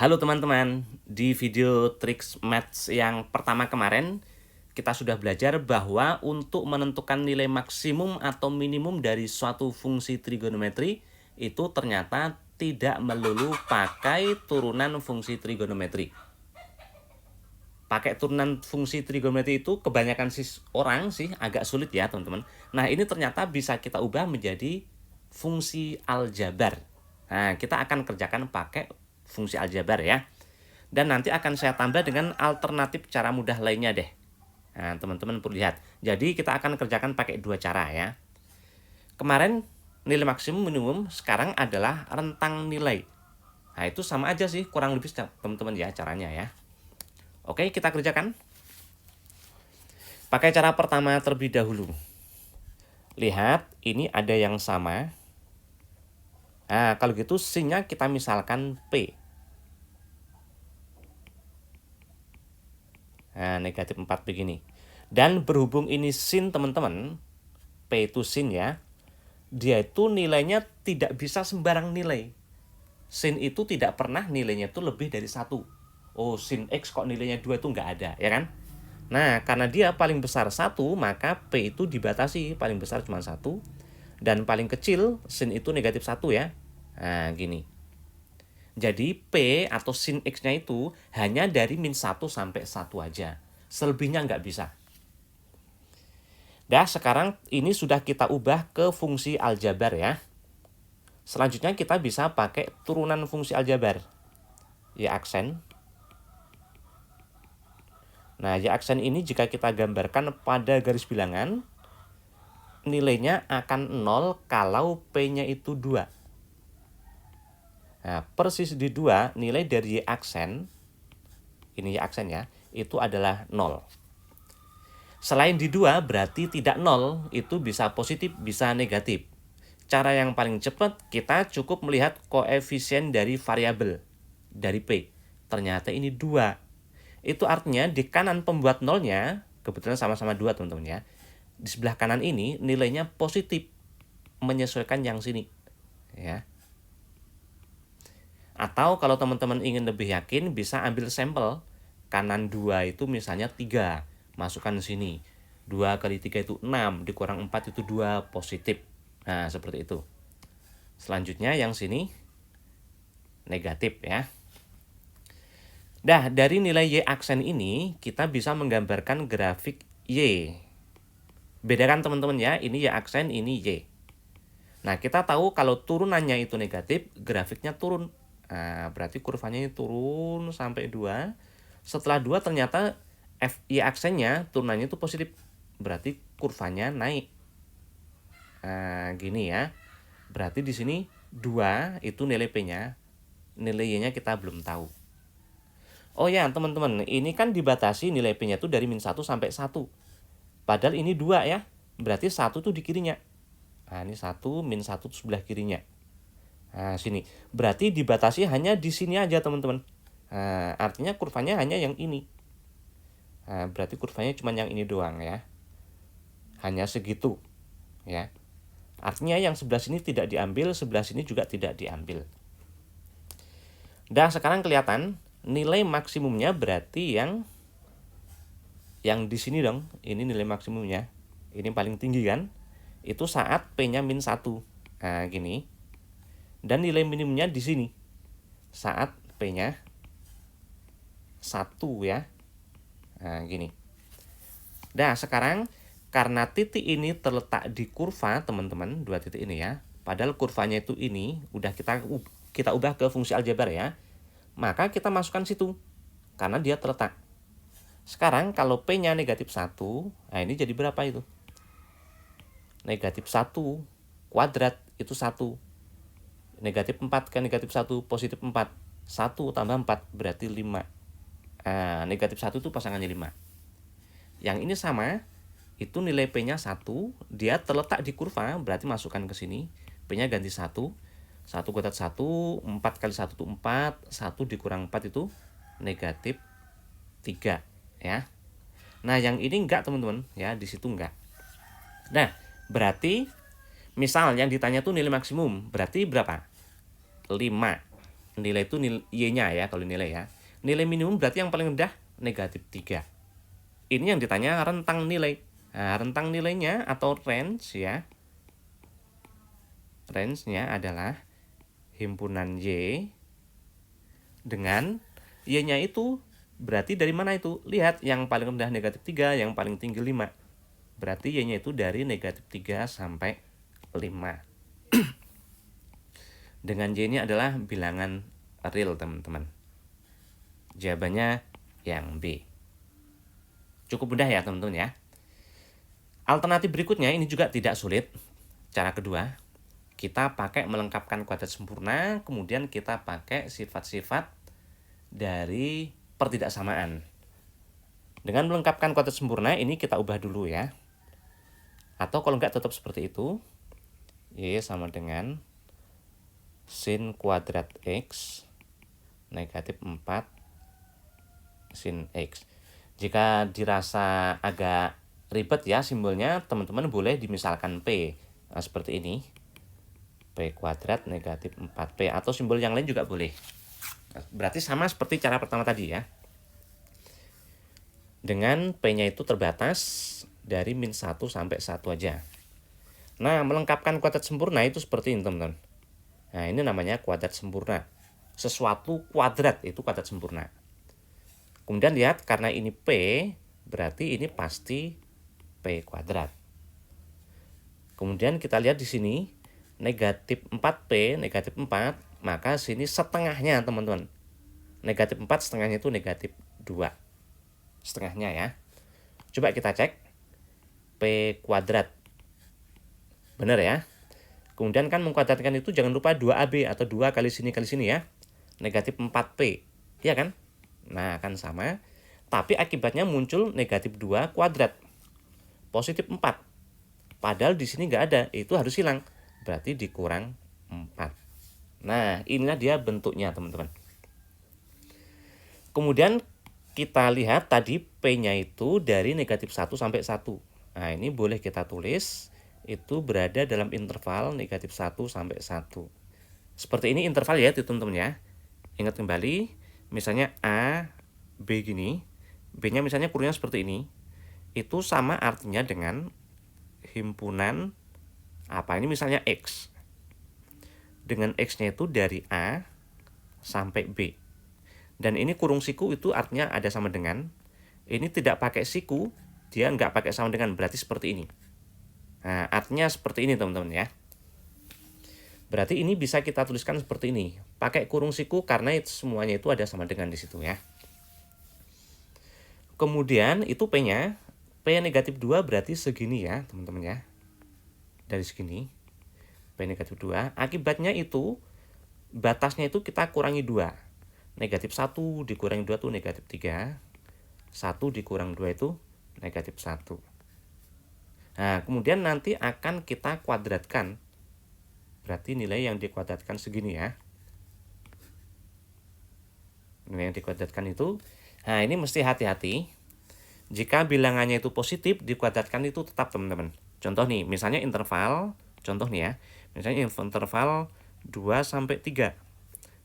Halo teman-teman, di video Tricks Maths yang pertama kemarin, kita sudah belajar bahwa untuk menentukan nilai maksimum atau minimum dari suatu fungsi trigonometri, itu ternyata tidak melulu pakai turunan fungsi trigonometri. Pakai turunan fungsi trigonometri itu kebanyakan orang sih agak sulit ya teman-teman. Nah ini ternyata bisa kita ubah menjadi fungsi aljabar. Nah kita akan kerjakan pakai fungsi aljabar ya. Dan nanti akan saya tambah dengan alternatif cara mudah lainnya deh. Nah, teman-teman perlu lihat. Jadi kita akan kerjakan pakai dua cara ya. Kemarin nilai maksimum minimum, sekarang adalah rentang nilai. Nah, itu sama aja sih, kurang lebih teman-teman ya caranya ya. Oke, kita kerjakan. Pakai cara pertama terlebih dahulu. Lihat, ini ada yang sama. Nah, kalau gitu sin-nya kita misalkan P. Nah, negatif 4 begini. Dan berhubung ini sin teman-teman, P itu sin ya, dia itu nilainya tidak bisa sembarang nilai. Sin itu tidak pernah nilainya itu lebih dari 1. Oh, sin X kok nilainya 2 itu nggak ada, ya kan? Nah, karena dia paling besar 1, maka P itu dibatasi, paling besar cuma 1. Dan paling kecil, sin itu negatif 1 ya. Nah, gini. Jadi P atau sin X-nya itu hanya dari min 1 sampai 1 aja. Selebihnya nggak bisa. Dah, sekarang ini sudah kita ubah ke fungsi aljabar ya. Selanjutnya kita bisa pakai turunan fungsi aljabar. Y aksen. Nah, Y aksen ini jika kita gambarkan pada garis bilangan, nilainya akan 0 kalau P-nya itu 2. Nah, persis di 2, nilai dari Y aksen, ini Y aksen ya, itu adalah 0. Selain di 2, berarti tidak 0, itu bisa positif, bisa negatif. Cara yang paling cepat, kita cukup melihat koefisien dari variabel, dari P. Ternyata ini 2. Itu artinya di kanan pembuat nolnya, kebetulan sama-sama 2 teman-teman ya. Di sebelah kanan ini nilainya positif, menyesuaikan yang sini. Ya. Atau kalau teman-teman ingin lebih yakin, bisa ambil sampel. Kanan 2 itu misalnya 3, masukkan sini. 2 kali 3 itu 6, dikurang 4 itu 2, positif. Nah, seperti itu. Selanjutnya yang sini negatif ya. Dah, dari nilai Y aksen ini kita bisa menggambarkan grafik Y. Bedakan teman-teman ya, ini Y aksen, ini Y. Nah, kita tahu kalau turunannya itu negatif, grafiknya turun. Nah, berarti kurvanya ini turun sampai 2. Setelah 2 ternyata Y aksennya turunannya itu positif. Berarti kurvanya naik. Nah, gini ya. Berarti di sini 2 itu nilai P-nya. Nilai Y-nya kita belum tahu. Oh ya, teman-teman, ini kan dibatasi nilai P-nya itu dari min 1 sampai 1. Padahal ini 2 ya. Berarti 1 tuh di kirinya. Nah, ini 1, min 1 itu sebelah kirinya. Nah, sini. Berarti dibatasi hanya di sini aja, teman-teman. Nah, artinya kurvanya hanya yang ini. Nah, berarti kurvanya cuma yang ini doang ya. Hanya segitu. Ya. Artinya yang sebelah sini tidak diambil, sebelah sini juga tidak diambil. Dan sekarang kelihatan nilai maksimumnya berarti yang di sini dong. Ini nilai maksimumnya. Ini paling tinggi kan? Itu saat P-nya min 1. Nah, gini. Dan nilai minimumnya di sini. Saat P-nya 1 ya. Nah, gini. Nah, sekarang karena titik ini terletak di kurva, teman-teman, 2 titik ini ya. Padahal kurvanya itu ini udah kita ubah ke fungsi aljabar ya. Maka kita masukkan situ. Karena dia terletak. Sekarang kalau P-nya negatif 1, nah ini jadi berapa itu? Negatif 1 kuadrat itu 1. Negatif 4 kan negatif 1, positif 4. 1 tambah 4 berarti 5. Nah, negatif 1 itu pasangannya 5. Yang ini sama, itu nilai P-nya 1, dia terletak di kurva, berarti masukkan ke sini. P-nya ganti 1. 1 kuadrat 1, 4 kali 1 itu 4, 1 dikurang 4 itu negatif 3 ya. Nah, yang ini enggak teman-teman ya, di situ enggak. Nah, berarti misal yang ditanya tuh nilai maksimum, berarti berapa? 5. Nilai itu Y-nya ya, kalau nilai ya. Nilai minimum berarti yang paling rendah negatif 3. Ini yang ditanya rentang nilai. Nah, rentang nilainya atau range ya. Range-nya adalah himpunan Y dengan Y-nya itu berarti dari mana itu? Lihat, yang paling rendah negatif 3, yang paling tinggi 5. Berarti Y-nya itu dari negatif 3 sampai 5. Dengan Y-nya adalah bilangan real, teman-teman. Jawabannya yang B. Cukup mudah ya, teman-teman ya. Alternatif berikutnya ini juga tidak sulit. Cara kedua, kita pakai melengkapkan kuadrat sempurna, kemudian kita pakai sifat-sifat dari pertidaksamaan. Dengan melengkapkan kuadrat sempurna, ini kita ubah dulu ya. Atau kalau enggak tetap seperti itu, Y sama dengan sin kuadrat X negatif 4 sin X. Jika dirasa agak ribet ya simbolnya, teman-teman boleh dimisalkan P. Nah, seperti ini. P kuadrat negatif 4P. Atau simbol yang lain juga boleh. Berarti sama seperti cara pertama tadi ya. Dengan P-nya itu terbatas dari min 1 sampai 1 aja. Nah, melengkapkan kuadrat sempurna itu seperti ini, teman-teman. Nah, ini namanya kuadrat sempurna. Sesuatu kuadrat itu kuadrat sempurna. Kemudian lihat, karena ini P, berarti ini pasti P kuadrat. Kemudian kita lihat di sini, negatif 4P, negatif 4, maka sini setengahnya, teman-teman. Negatif 4 setengahnya itu negatif 2. Setengahnya ya. Coba kita cek. P kuadrat. Benar ya? Kemudian kan mengkuadratkan itu jangan lupa 2AB atau 2 kali sini ya. Negatif 4P. Iya kan? Nah, kan sama. Tapi akibatnya muncul negatif 2 kuadrat. Positif 4. Padahal di sini nggak ada. Itu harus hilang. Berarti dikurang 4. Nah, inilah dia bentuknya, teman-teman. Kemudian kita lihat tadi P-nya itu dari negatif 1 sampai 1. Nah, ini boleh kita tulis. Itu berada dalam interval negatif 1 sampai 1. Seperti ini interval ya, teman-teman ya. Ingat kembali, misalnya A, B gini. B-nya misalnya kurungnya seperti ini. Itu sama artinya dengan himpunan apa ini misalnya X. Dengan X-nya itu dari A sampai B. Dan ini kurung siku itu artinya ada sama dengan. Ini tidak pakai siku, dia nggak pakai sama dengan, berarti seperti ini. Nah, artinya seperti ini, teman-teman ya. Berarti ini bisa kita tuliskan seperti ini. Pakai kurung siku karena itu semuanya itu ada sama dengan di situ ya. Kemudian itu P-nya, P negatif 2 berarti segini ya, teman-teman ya. Dari segini. P negatif 2. Akibatnya itu batasnya itu kita kurangi 2. Negatif 1 dikurangi 2 itu negatif 3. 1 dikurang 2 itu negatif 1. Nah, kemudian nanti akan kita kuadratkan. Berarti nilai yang dikuadratkan segini ya. Nilai yang dikuadratkan itu. Nah, ini mesti hati-hati. Jika bilangannya itu positif, dikuadratkan itu tetap, teman-teman. Contoh nih, misalnya interval. Contoh nih ya. Misalnya interval 2 sampai 3.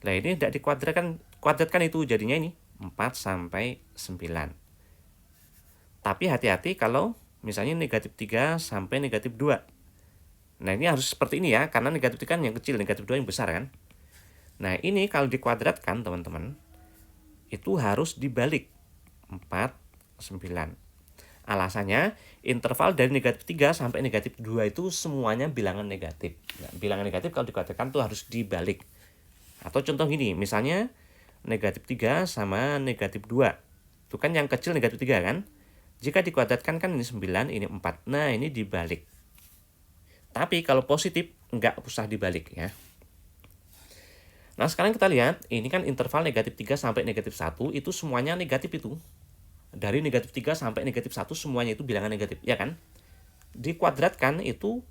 Nah, ini tidak kuadratkan itu jadinya ini 4 sampai 9. Tapi hati-hati kalau misalnya negatif 3 sampai negatif 2. Nah, ini harus seperti ini ya, karena negatif 3 yang kecil, negatif 2 yang besar kan. Nah, ini kalau dikuadratkan, teman-teman, itu harus dibalik 4, 9. Alasannya, interval dari negatif 3 sampai negatif 2 itu semuanya bilangan negatif. Nah, bilangan negatif kalau dikuadratkan itu harus dibalik. Atau contoh gini, misalnya negatif 3 sama negatif 2. Itu kan yang kecil negatif 3 kan. Jika dikuadratkan kan ini 9, ini 4. Nah, ini dibalik. Tapi kalau positif, nggak usah dibalik ya. Nah, sekarang kita lihat, ini kan interval negatif 3 sampai negatif 1, itu semuanya negatif itu. Dari negatif 3 sampai negatif 1, semuanya itu bilangan negatif, ya kan? Dikuadratkan itu,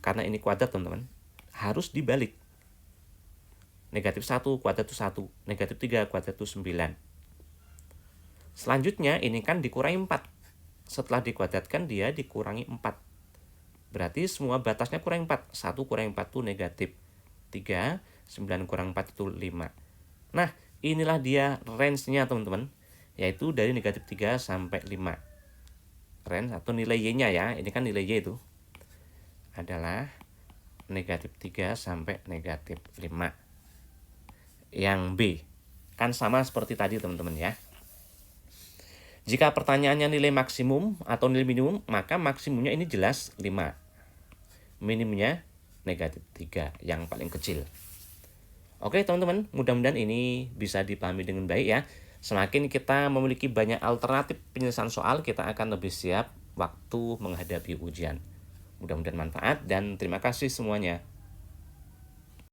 karena ini kuadrat, teman-teman, harus dibalik. Negatif 1, kuadrat itu 1. Negatif 3, kuadrat itu 9. Selanjutnya ini kan dikurangi 4. Setelah dikuadratkan dia dikurangi 4. Berarti semua batasnya kurangi 4. 1 kurangi 4 itu negatif 3. 9 kurang 4 itu 5. Nah, inilah dia range-nya teman-teman, yaitu dari negatif 3 sampai 5. Range atau nilai Y-nya ya, ini kan nilai Y itu adalah negatif 3 sampai negatif 5. Yang B, kan sama seperti tadi teman-teman ya. Jika pertanyaannya nilai maksimum atau nilai minimum, maka maksimumnya ini jelas 5. Minimumnya negatif 3, yang paling kecil. Oke teman-teman, mudah-mudahan ini bisa dipahami dengan baik ya. Semakin kita memiliki banyak alternatif penyelesaian soal, kita akan lebih siap waktu menghadapi ujian. Mudah-mudahan manfaat dan terima kasih semuanya.